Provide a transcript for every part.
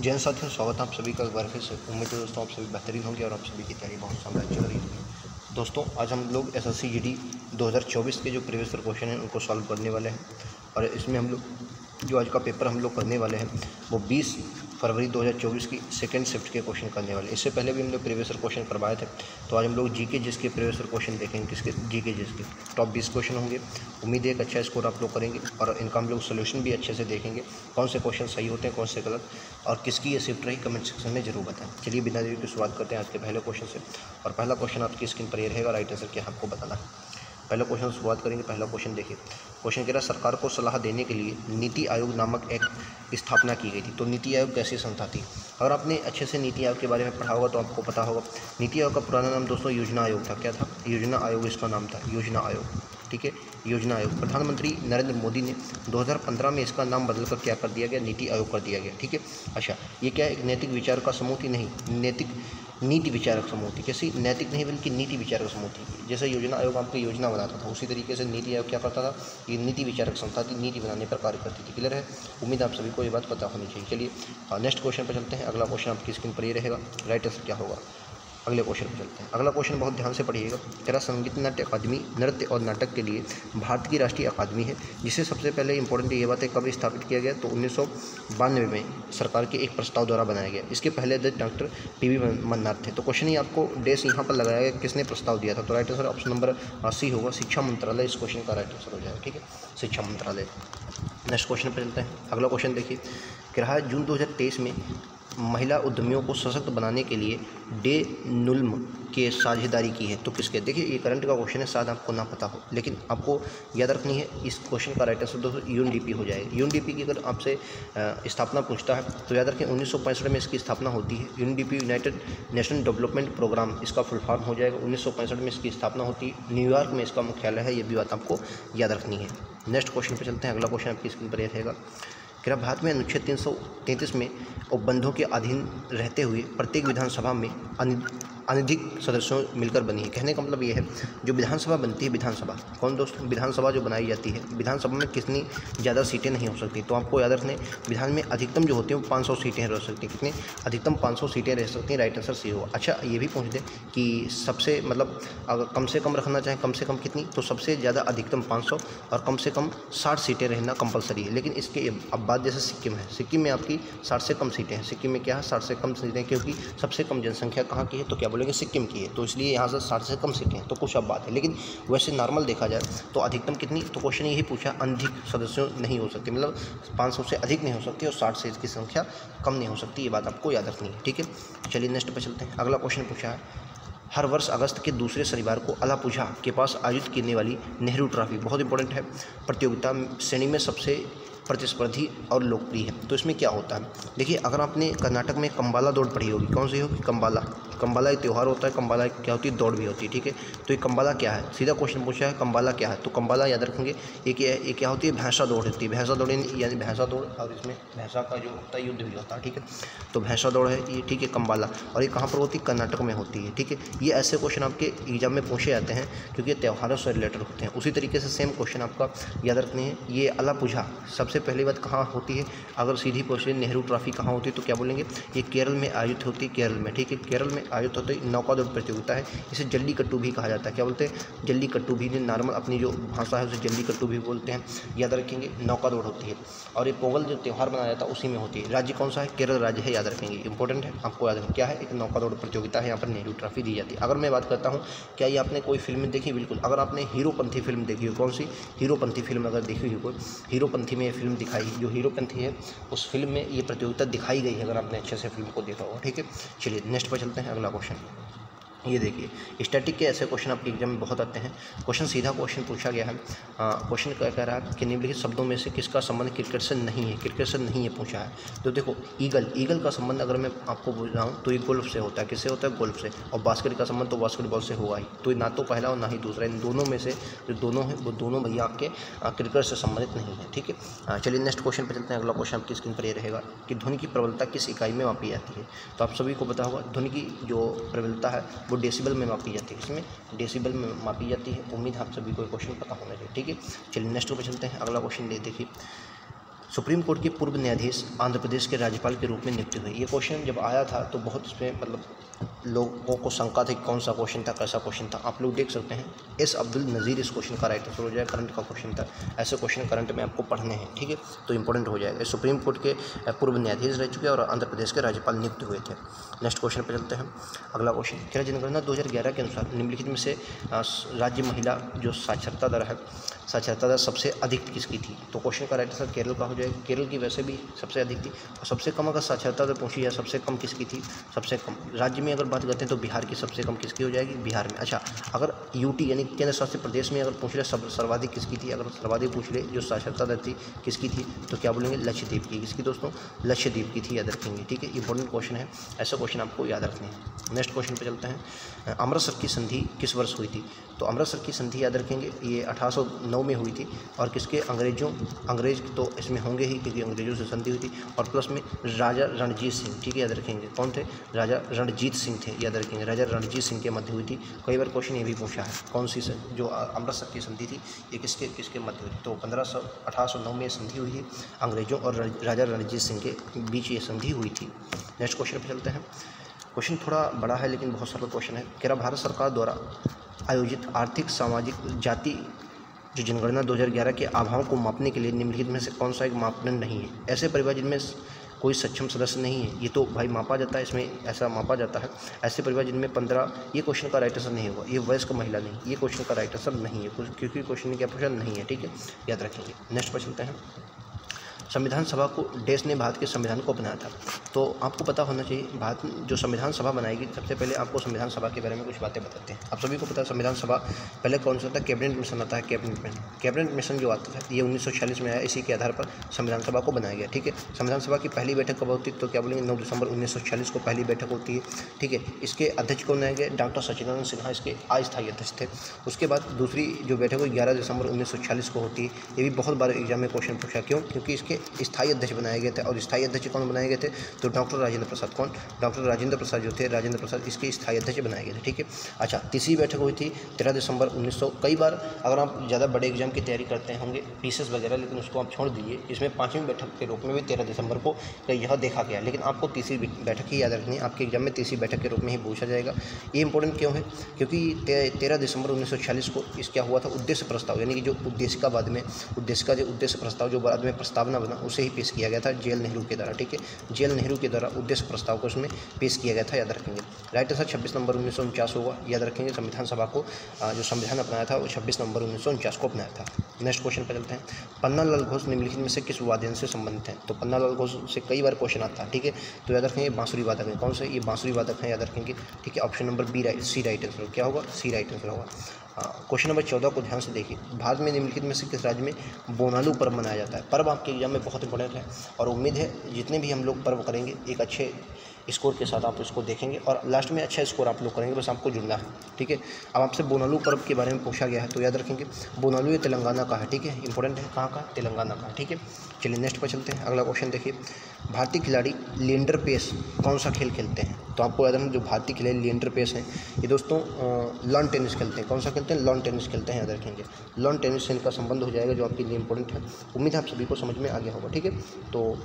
जय हिंद साथियों, स्वागत है आप सभी का एक बार फिर से। उम्मीद है दोस्तों आप सभी बेहतरीन होंगे और आप सभी की तैयारी बहुत शानदार चल रही होगी। दोस्तों आज हम लोग एसएससी जीडी 2024 के जो प्रीवियस ईयर क्वेश्चन हैं उनको सॉल्व करने वाले हैं और इसमें हम लोग जो आज का पेपर हम लोग करने वाले हैं वो 20 फरवरी 2024 की सेकंड शिफ्ट के क्वेश्चन करने वाले। इससे पहले भी हम लोग प्रीवियस ईयर क्वेश्चन करवाए थे, तो आज हम लोग जीके जिसके प्रीवियस ईयर क्वेश्चन देखेंगे, किसके जीके जिसके टॉप 20 क्वेश्चन होंगे। उम्मीद है एक अच्छा स्कोर आप लोग करेंगे और इनका हम लोग सोल्यूशन भी अच्छे से देखेंगे, कौन से क्वेश्चन सही होते हैं कौन से गलत, और किसकी ये शिफ्ट रही कमेंट सेक्शन में जरूर बताएं। चलिए बिना देरी की शुरुआत करते हैं आज के पहले क्वेश्चन से। और पहला क्वेश्चन आपकी स्क्रीन पर ये रहेगा, राइट आंसर क्या आपको बताना है। पहला क्वेश्चन शुरुआत करेंगे। पहला क्वेश्चन देखिए, क्वेश्चन कह रहा है सरकार को सलाह देने के लिए नीति आयोग नामक एक स्थापना की गई थी। तो नीति आयोग कैसी संस्था थी? अगर आपने अच्छे से नीति आयोग के बारे में पढ़ा होगा तो आपको पता होगा। नीति आयोग का पुराना नाम दोस्तों योजना आयोग था। क्या था? योजना आयोग इसका नाम था, योजना आयोग। ठीक है, योजना आयोग। प्रधानमंत्री नरेंद्र मोदी ने 2015 में इसका नाम बदलकर क्या कर दिया गया? नीति आयोग कर दिया गया। ठीक है, अच्छा ये क्या है? एक नैतिक विचार का समूह थी? नहीं, नीति विचारक समूह थी। कैसी? नैतिक नहीं बल्कि नीति विचारक समूह थी। जैसे योजना आयोग आपकी योजना बनाता था, उसी तरीके से नीति आयोग क्या करता था? ये नीति विचारक संस्था थी, नीति बनाने पर कार्य करती थी। क्लियर है? उम्मीद आप सभी को ये बात पता होनी चाहिए। चलिए नेक्स्ट क्वेश्चन पर चलते हैं। अगला क्वेश्चन आपकी स्क्रीन पर ये रहेगा, राइट आंसर क्या होगा। अगले क्वेश्चन पर चलते हैं। अगला क्वेश्चन बहुत ध्यान से पढ़िएगा। तेरा संगीत नाट्य अकादमी नृत्य और नाटक के लिए भारत की राष्ट्रीय अकादमी है, जिसे सबसे पहले इंपॉर्टेंट ये बात है कब स्थापित किया गया? तो 1992 में सरकार के एक प्रस्ताव द्वारा बनाया गया। इसके पहले डॉक्टर पीवी मन्नार थे। तो क्वेश्चन ही आपको डेस यहाँ पर लगाया गया, किसने प्रस्ताव दिया था? तो right answer option number C होगा, शिक्षा मंत्रालय इस क्वेश्चन का राइट आंसर हो जाएगा। ठीक है, शिक्षा मंत्रालय। नेक्स्ट क्वेश्चन पर चलते हैं। अगला क्वेश्चन देखिए, कह रहा है जून 2023 में महिला उद्यमियों को सशक्त बनाने के लिए डे नुल्म के साझेदारी की है। तो किसके? देखिए ये करंट का क्वेश्चन है, शायद आपको ना पता हो, लेकिन आपको याद रखनी है। इस क्वेश्चन का राइट आंसर दोस्तों यूएनडीपी हो जाएगा। यूएनडीपी की अगर आपसे स्थापना पूछता है तो याद रखें 1965 में इसकी स्थापना होती है। UNDP United National Development Programme इसका फुल फॉर्म हो जाएगा। 1965 में इसकी स्थापना होती है। न्यूयॉर्क में इसका मुख्यालय है, ये भी बात आपको याद रखनी है। नेक्स्ट क्वेश्चन पर चलते हैं। अगला क्वेश्चन आपकी स्क्रीन पर यह रहेगा, कि भारत में अनुच्छेद 333 में उपबंधों के अधीन रहते हुए प्रत्येक विधानसभा में अनधिक सदस्यों मिलकर बनी है। कहने का मतलब ये है, जो विधानसभा बनती है, विधानसभा कौन दोस्तों? विधानसभा जो बनाई जाती है, विधानसभा में कितनी ज़्यादा सीटें नहीं हो सकती। तो आपको याद रखने, विधान में अधिकतम जो होती हैं वो 500 सीटें रह सकती हैं। कितनी? अधिकतम 500 सीटें रह सकती हैं। राइट आंसर सी होगा। अच्छा ये भी पूछ दें कि सबसे मतलब अगर कम से कम रखना चाहें, कम से कम कितनी? तो सबसे ज़्यादा अधिकतम 500 और कम से कम 60 सीटें रहना कंपलसरी है। लेकिन इसके अब बात जैसे सिक्किम है, सिक्किम में आपकी 60 से कम सीटें हैं। सिक्किम में क्या है? 60 से कम सीटें, क्योंकि सबसे कम जनसंख्या कहाँ की है? तो क्या बोलेंगे? सिक्किम की है। तो इसलिए यहाँ से 60 से कम सीटें हैं। तो कुछ अब बात है, लेकिन वैसे नॉर्मल देखा जाए तो अधिकतम कितनी? तो क्वेश्चन यही पूछा, अधिक सदस्यों नहीं हो सकती, मतलब 500 से अधिक नहीं हो सकती और 60 से इसकी संख्या कम नहीं हो सकती। ये बात आपको याद रखनी है। ठीक है, चलिए नेक्स्ट पे चलते हैं। अगला क्वेश्चन पूछा है, हर वर्ष अगस्त के दूसरे शनिवार को अलापुझा के पास आयोजित करने वाली नेहरू ट्रॉफी, बहुत इंपॉर्टेंट है, प्रतियोगिता श्रेणी में सबसे प्रतिस्पर्धी और लोकप्रिय है। तो इसमें क्या होता है? देखिए अगर आपने कर्नाटक में कंबाला दौड़ पढ़ी होगी, कौन सी होगी? कंबाला एक त्यौहार होता है, कंबाला क्या होती है? दौड़ भी होती है। ठीक है, तो ये कंबाला क्या है? सीधा क्वेश्चन पूछा है कंबाला क्या है, तो कंबाला याद रखेंगे ये क्या होती है? भैंसा दौड़ होती है। भैंसा दौड़ यानी भैंसा दौड़, और इसमें भैंसा का जो होता है युद्ध भी होता है। ठीक है, तो भैंसा दौड़ है ये। ठीक है, कंबाला, और ये कहाँ पर होती है? कर्नाटक में होती है। ठीक है, ये ऐसे क्वेश्चन आपके एग्जाम में पूछे जाते हैं क्योंकि त्योहारों से रिलेटेड होते हैं। उसी तरीके से सेम क्वेश्चन आपका याद रखने हैं, ये अलापुझा सबसे पहली बात कहाँ होती है? अगर सीधी क्वेश्चन नेहरू ट्रॉफी कहाँ होती है तो क्या बोलेंगे? ये केरल में आयोजित होती है। केरल में, ठीक है, केरल में आयोजित होती है। नौका दौड़ प्रतियोगिता है, इसे जल्लीकट्टू भी कहा जाता है। क्या बोलते हैं? जल्लीकट्टू भी। नॉर्मल अपनी जो भाषा है उसे जल्लीकट्टू भी बोलते हैं। याद रखेंगे, नौका दौड़ होती है और ये पोंगल जो त्यौहार मनाया जाता है उसी में होती है। राज्य कौन सा है? केरल राज्य है, याद रखेंगे, इंपॉर्टेंट है, आपको याद रखें। क्या है? एक नौका दौड़ प्रतियोगिता है, यहाँ पर नेहरू ट्रॉफी दी जाती है। अगर मैं बात करता हूँ, क्या ये आपने कोई फिल्म देखी? बिल्कुल। अगर आपने हीरोपंथी फिल्म देखी हो, कौन सी? हीरोपंथी फिल्म अगर देखी हो कोई, हीरोपंथी में ये फिल्म दिखाई, जो हीरोपंथी है उस फिल्म में ये प्रतियोगिता दिखाई गई है, अगर आपने अच्छे से फिल्म को देखा होगा। ठीक है, चलिए नेक्स्ट पर चलते हैं। अगला क्वेश्चन ये देखिए, स्टैटिक के ऐसे क्वेश्चन आपके एग्जाम में बहुत आते हैं। क्वेश्चन सीधा क्वेश्चन पूछा गया है। क्वेश्चन क्या कह रहा है कि निम्नलिखित शब्दों में से किसका संबंध क्रिकेट से नहीं है? क्रिकेट से नहीं है पूछा है। तो देखो ईगल का संबंध अगर मैं आपको बोल रहा हूँ तो ये गोल्फ से होता है। किससे होता है? गोल्फ से। और बास्केट का संबंध तो बास्केटबॉल से होगा ही। तो ना तो पहला और ना ही दूसरा, इन दोनों में से जो दोनों हैं वो दोनों भैया आपके क्रिकेट से संबंधित नहीं है। ठीक है, चलिए नेक्स्ट क्वेश्चन पर चलते हैं। अगला क्वेश्चन आपकी स्क्रीन पर ये रहेगा कि ध्वनि की प्रबलता किस इकाई में मापी जाती है? तो आप सभी को पता होगा, ध्वनि की जो प्रबलता है वो डेसिबल में मापी जाती है। इसमें डेसिबल में मापी जाती है। उम्मीद आप सभी को क्वेश्चन पता होना चाहिए। ठीक है, चलिए नेक्स्ट पे चलते हैं। अगला क्वेश्चन देखिए, सुप्रीम कोर्ट के पूर्व न्यायाधीश आंध्र प्रदेश के राज्यपाल के रूप में नियुक्त हुए। ये क्वेश्चन जब आया था तो बहुत इसमें मतलब लोगों को शंका थी कौन सा क्वेश्चन था, कैसा क्वेश्चन था। आप लोग देख सकते हैं एस अब्दुल नज़ीर इस क्वेश्चन का राइट आंसर हो जाएगा। करंट का क्वेश्चन था, ऐसे क्वेश्चन करंट में आपको पढ़ने हैं, ठीक है, तो इंपॉर्टेंट हो जाएगा। सुप्रीम कोर्ट के पूर्व न्यायाधीश रह चुके और आंध्र प्रदेश के राज्यपाल नियुक्त हुए थे। नेक्स्ट क्वेश्चन पर चलते हैं। अगला क्वेश्चन, केरल जनगणना 2011 के अनुसार निम्नलिखित में से राज्य महिला जो साक्षरता दर है, साक्षरता दर सबसे अधिक किसकी थी? तो क्वेश्चन का राइट आंसर केरल का हो जाएगा। केरल की वैसे भी सबसे अधिक थी। और सबसे कम अगर साक्षरता दर पूछी जाए सबसे कम किसकी थी? सबसे कम राज्य में अगर बात करते हैं तो बिहार की सबसे कम किसकी हो जाएगी? बिहार में। अच्छा, अगर यूटी यानी केंद्र शासित प्रदेश में अगर पूछ ले सर्वाधिक किसकी थी? अगर सर्वाधिक पूछ ले जो साक्षरता दर थी किसकी थी तो क्या बोलेंगे? लक्षद्वीप की। किसकी दोस्तों? लक्षद्वीप की थी, याद रखेंगे, ठीक है। इंपॉर्टेंट क्वेश्चन है, ऐसा क्वेश्चन आपको याद रखने हैं। नेक्स्ट क्वेश्चन पर चलते हैं। अमृतसर की संधि किस वर्ष हुई थी? तो अमृतसर की संधि याद रखेंगे ये 1809 में हुई थी। और किसके? अंग्रेज तो इसमें होंगे ही क्योंकि अंग्रेजों से संधि हुई थी। और प्लस में राजा रणजीत सिंह, ठीक है, याद रखेंगे। कौन थे? राजा रणजीत सिंह थे, याद रखेंगे। राजा रणजीत सिंह के मध्य हुई थी। कई बार क्वेश्चन ये भी पूछा है कौन सी जो अमृतसर की संधि थी ये किसके मध्य हुई थी? तो 1809 में संधि हुई थी। अंग्रेजों और राजा रणजीत सिंह के बीच ये संधि हुई थी। नेक्स्ट क्वेश्चन पर चलते हैं। क्वेश्चन थोड़ा बड़ा है लेकिन बहुत सरल क्वेश्चन है। कह रहा भारत सरकार द्वारा आयोजित आर्थिक सामाजिक जाति जो जनगणना 2011 के अभाव को मापने के लिए निम्नलिखित में से कौन सा एक मापदंड नहीं है? ऐसे परिवार जिनमें कोई सक्षम सदस्य नहीं है, ये तो भाई मापा जाता है, इसमें ऐसा मापा जाता है। ऐसे परिवार जिनमें 15, ये क्वेश्चन का राइट आंसर नहीं होगा। ये वयस्क महिला नहीं, ये क्वेश्चन का राइट आंसर नहीं है क्योंकि क्वेश्चन में क्या पूछा नहीं है, ठीक है, याद रखेंगे। नेक्स्ट पर चलते हैं। संविधान सभा को देश ने भारत के संविधान को बनाया था। तो आपको पता होना चाहिए भारत जो संविधान सभा बनाएगी, सबसे पहले आपको संविधान सभा के बारे में कुछ बातें बताते हैं। आप सभी को पता है संविधान सभा पहले कौन सा था? कैबिनेट मिशन आता है। कैबिनेट मिशन जो आता है ये 1946 में आया। इसी के आधार पर संविधान सभा को बनाया गया, ठीक है। संविधान सभा की पहली बैठक कब होती है? तो क्या बोलेंगे? 9 दिसंबर 1946 को पहली बैठक होती है, ठीक है। इसके अध्यक्ष कौन बनाए गए? डॉक्टर सच्चिदानंद सिन्हा इसके अस्थायी अध्यक्ष थे। उसके बाद दूसरी जो बैठक हुई 11 दिसंबर 1946 को होती है। ये भी बहुत बार एग्जाम में क्वेश्चन पूछा, क्यों? क्योंकि इसके स्थायी अध्यक्ष बनाए गए थे। और स्थायी अध्यक्ष कौन बनाए गए थे? तो डॉक्टर राजेंद्र प्रसाद। कौन? डॉक्टर राजेंद्र प्रसाद जो थे, राजेंद्र प्रसाद इसके स्थायी अध्यक्ष बनाए गए थे, ठीक है। अच्छा, तीसरी बैठक हुई थी 13 दिसंबर 1900। कई बार अगर आप ज़्यादा बड़े एग्जाम की तैयारी करते होंगे पीसेस वगैरह, लेकिन उसको आप छोड़ दीजिए। इसमें 5वीं बैठक के रूप में भी 13 दिसंबर को यह देखा गया, लेकिन आपको तीसरी बैठक ही याद रखनी है। आपके एग्जाम में तीसरी बैठक के रूप में ही पूछा जाएगा। ये इंपॉर्टेंट क्यों है? क्योंकि 13 दिसंबर 1946 को इस क्या हुआ था? उद्देश्य प्रस्ताव, यानी कि जो उद्देश्य प्रस्ताव जो बाद में प्रस्तावना बना उसे ही पेश किया गया था जेल नेहरू के द्वारा, ठीक है। जेल नेहरू के द्वारा उद्देश्य प्रस्ताव को उसमें पेश किया गया था, याद रखेंगे। राइट आंसर 26 नवंबर 1949 होगा, याद रखेंगे। संविधान सभा को जो संविधान अपनाया था वो 26 नवंबर 1949 को अपनाया था। नेक्स्ट क्वेश्चन पर चलते हैं। पन्नालाल घोष निम्नलिखित में से किस वाद्ययंत्र से संबंधित हैं? तो पन्नालाल घोष से कई बार क्वेश्चन आता है, ठीक है। तो याद रखेंगे बांसुरी वादक है। कौन से? ये बांसुरी वादक है, याद रखेंगे, ठीक है। Option number C right answer क्या होगा? सी राइट आंसर होगा। क्वेश्चन नंबर 14 को ध्यान से देखिए। भारत में निम्नलिखित में से किस राज्य में बोनालू पर्व मनाया जाता है? पर्व आपके एग्जाम में बहुत इंपॉर्टेंट है और उम्मीद है जितने भी हम लोग पर्व करेंगे एक अच्छे स्कोर के साथ आप इसको देखेंगे और लास्ट में अच्छा स्कोर आप लोग करेंगे, बस आपको जुड़ना है, ठीक है। अब आपसे बोनालू पर्व के बारे में पूछा गया है तो याद रखेंगे बोनालू ये तेलंगाना का है, ठीक है। इंपॉर्टेंट है, कहाँ का? तेलंगाना का, ठीक है। चलिए नेक्स्ट पर चलते हैं। अगला क्वेश्चन देखिए। भारतीय खिलाड़ी लिएंडर पेस कौन सा खेल खेलते हैं? तो आपको याद रखना जो भारतीय खिलाड़ी लिएंडर पेस हैं ये दोस्तों लॉन टेनिस खेलते हैं। कौन सा खेलते हैं? लॉन टेनिस खेलते हैं, याद रखेंगे। लॉन टेनिस से इनका संबंध हो जाएगा जो आपके लिए इंपॉर्टेंट है। उम्मीद है आप सभी को समझ में आ गया होगा, ठीक है। तो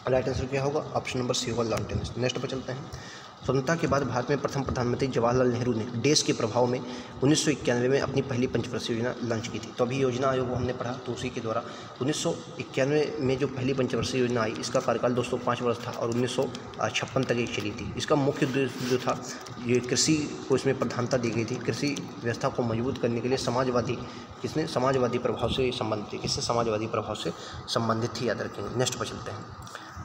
राइट आंसर क्या होगा? ऑप्शन नंबर सी होगा, लॉन टेनिस। नेक्स्ट पर चलते हैं। स्वतंत्रता के बाद भारत में प्रथम प्रधानमंत्री जवाहरलाल नेहरू ने देश के प्रभाव में 1991 में अपनी पहली पंचवर्षीय योजना लॉन्च की थी। तो अभी योजना आयोग हमने पढ़ा तो उसी के द्वारा 1991 में जो पहली पंचवर्षीय योजना आई इसका कार्यकाल दोस्तों 5 वर्ष था और 1956 तक एक चली थी। इसका मुख्य उद्देश्य जो था ये कृषि को इसमें प्रधानता दी गई थी। कृषि व्यवस्था को मजबूत करने के लिए समाजवादी प्रभाव से संबंधित थी। किससे? समाजवादी प्रभाव से संबंधित थी, याद रखेंगे। नेक्स्ट पर चलते हैं।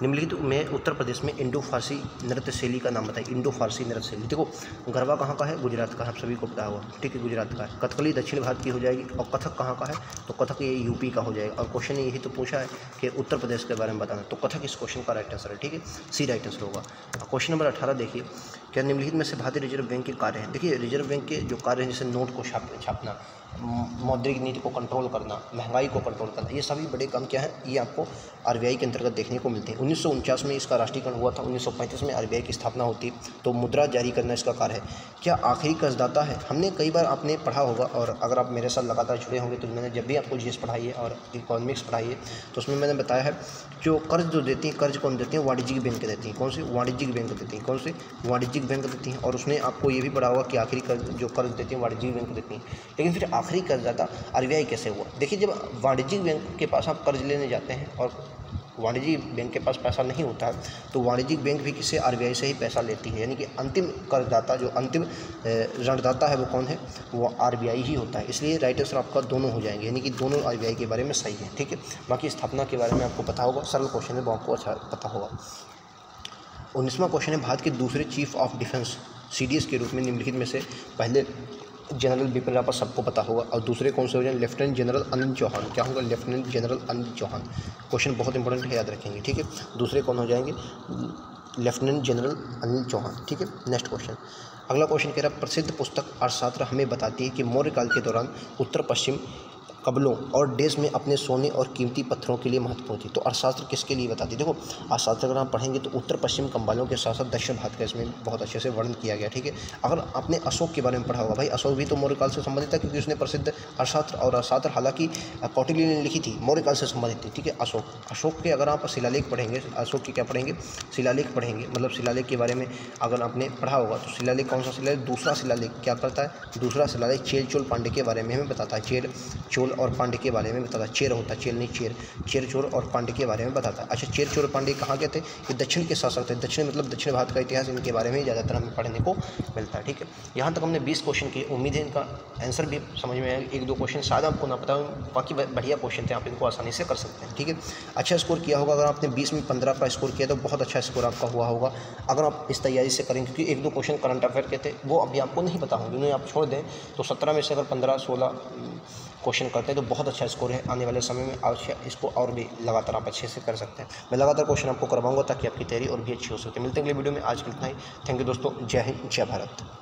निम्नलिखित में उत्तर प्रदेश में इंडो फारसी नृत्य शैली का नाम बताइए। इंडो फारसी नृत्य शैली, देखो गरबा कहाँ का है? गुजरात का है, आप सभी को पता होगा, ठीक है, गुजरात का है। कथकली दक्षिण भारत की हो जाएगी और कथक कहाँ का है? तो कथक ये यूपी का हो जाएगा। और क्वेश्चन यही तो पूछा है कि उत्तर प्रदेश के बारे में बताना, तो कथक इस क्वेश्चन का राइट आंसर है, ठीक है, सी राइट आंसर होगा। क्वेश्चन नंबर 18 देखिए। क्या निम्नलिखित में से भारतीय रिजर्व बैंक के कार्य हैं? देखिए रिजर्व बैंक के जो कार्य हैं जैसे नोट को छापना, मौद्रिक नीति को कंट्रोल करना, महंगाई को कंट्रोल करना, ये सभी बड़े काम क्या है, ये आपको आरबीआई के अंतर्गत देखने को मिलते हैं। 1949 में इसका राष्ट्रीयकरण हुआ था, 1935 में आरबीआई की स्थापना होती है। तो मुद्रा जारी करना इसका कार्य है। क्या आखिरी कर्जदाता है? हमने कई बार आपने पढ़ा होगा, और अगर आप मेरे साथ लगातार जुड़े होंगे तो मैंने जब भी आपको जीएस पढ़ाई है और इकोनॉमिक्स पढ़ाई है तो उसमें मैंने बताया है जो कर्ज जो देती है, कर्ज कौन देती है? वाणिज्यिक बैंक देती हैं। कौन सी? वाणिज्यिक बैंक देती हैं। कौन सी? वाणिज्यिक बैंक देती हैं। और उसने आपको ये भी पढ़ा होगा कि आखिरी कर्ज जो कर्ज देती है वाणिज्यिक बैंक देती हैं। लेकिन फिर आखिरी कर्जदाता आरबीआई कैसे हुआ? देखिए, जब वाणिज्यिक बैंक के पास आप कर्ज लेने जाते हैं और वाणिज्यिक बैंक के पास पैसा नहीं होता है तो वाणिज्यिक बैंक भी किसी आरबीआई से ही पैसा लेती है। यानी कि अंतिम कर्जदाता, जो अंतिम ऋणदाता है वो कौन है? वो आरबीआई ही होता है। इसलिए राइट आंसर आपका दोनों हो जाएंगे, यानी कि दोनों आरबीआई के बारे में सही है। ठीक है, बाकी स्थापना के बारे में आपको पता होगा, सरल क्वेश्चन है वो आपको अच्छा पता होगा। 19वां क्वेश्चन है, भारत के दूसरे चीफ ऑफ डिफेंस सीडीएस के रूप में निम्नलिखित में से पहले जनरल बिपिन रावत सबको पता होगा, और दूसरे कौन से हो जाए? Lieutenant general Anil Chauhan. क्या होगा? Lieutenant general Anil Chauhan. Question बहुत इंपॉर्टेंट है, याद रखेंगे। ठीक है, दूसरे कौन हो जाएंगे? Lieutenant general Anil Chauhan. ठीक है, नेक्स्ट क्वेश्चन। अगला क्वेश्चन कह रहा है, प्रसिद्ध पुस्तक अर्थशास्त्र हमें बताती है कि मौर्य काल के दौरान उत्तर पश्चिम कबलों और देश में अपने सोने और कीमती पत्थरों के लिए महत्वपूर्ण थी। तो अर्थशास्त्र किसके लिए बताती है? देखो, अर्थशास्त्र अगर आप पढ़ेंगे तो उत्तर पश्चिम कम्बालों के साथ साथ दक्षिण भारत का इसमें बहुत अच्छे से वर्णन किया गया। ठीक है, अगर आपने अशोक के बारे में पढ़ा होगा, भाई अशोक भी तो मौर्य काल से संबंधित था, क्योंकि उसने प्रसिद्ध अर्थशास्त्र, और अर्थशास्त्र हालांकि कौटिल्य ने लिखी थी, मौर्य काल से संबंधित थी। ठीक है, अशोक के अगर आप शिलालेख पढ़ेंगे, अशोक के क्या पढ़ेंगे? शिलालेख पढ़ेंगे। मतलब शिलालेख के बारे में अगर आपने पढ़ा होगा तो शिलालेख कौन सा शिलालेख? दूसरा शिलालेख क्या करता है? दूसरा शिलालेख चेर चोल पांड्य के बारे में हमें बताता है। चेर चोल और पांड्य के बारे में बताता है। चेर होता है, चेर नहीं चेर, चेर चोर और पांड्य के बारे में बताता है। अच्छा, चेर चोर पांड्य कहाँ के थे? ये दक्षिण के शासक थे। दक्षिण मतलब दक्षिण भारत का इतिहास, इनके बारे में ज़्यादातर हमें पढ़ने को मिलता है। ठीक है, यहाँ तक हमने 20 क्वेश्चन किए। उम्मीद है इनका आंसर भी समझ में आएगा। 1-2 क्वेश्चन शायद आपको ना पता हो, बाकी बढ़िया क्वेश्चन थे, आप इनको आसानी से कर सकते हैं। ठीक है, अच्छा स्कोर किया होगा। अगर आपने 20 में 15 का स्कोर किया तो बहुत अच्छा स्कोर आपका हुआ होगा, अगर आप इस तैयारी से करेंगे। क्योंकि 1-2 क्वेश्चन करंट अफेयर के थे, वो अभी आपको नहीं पता होंगे, उन्हें आप छोड़ दें तो 17 में से अगर 15-16 क्वेश्चन करते हैं तो बहुत अच्छा स्कोर है। आने वाले समय में अवश्य इसको और भी लगातार आप अच्छे से कर सकते हैं। मैं लगातार क्वेश्चन आपको करवाऊंगा ताकि आपकी तैयारी और भी अच्छी हो सके। मिलते हैं अगले वीडियो में। आज के इतना ही। थैंक यू दोस्तों। जय हिंद, जय भारत।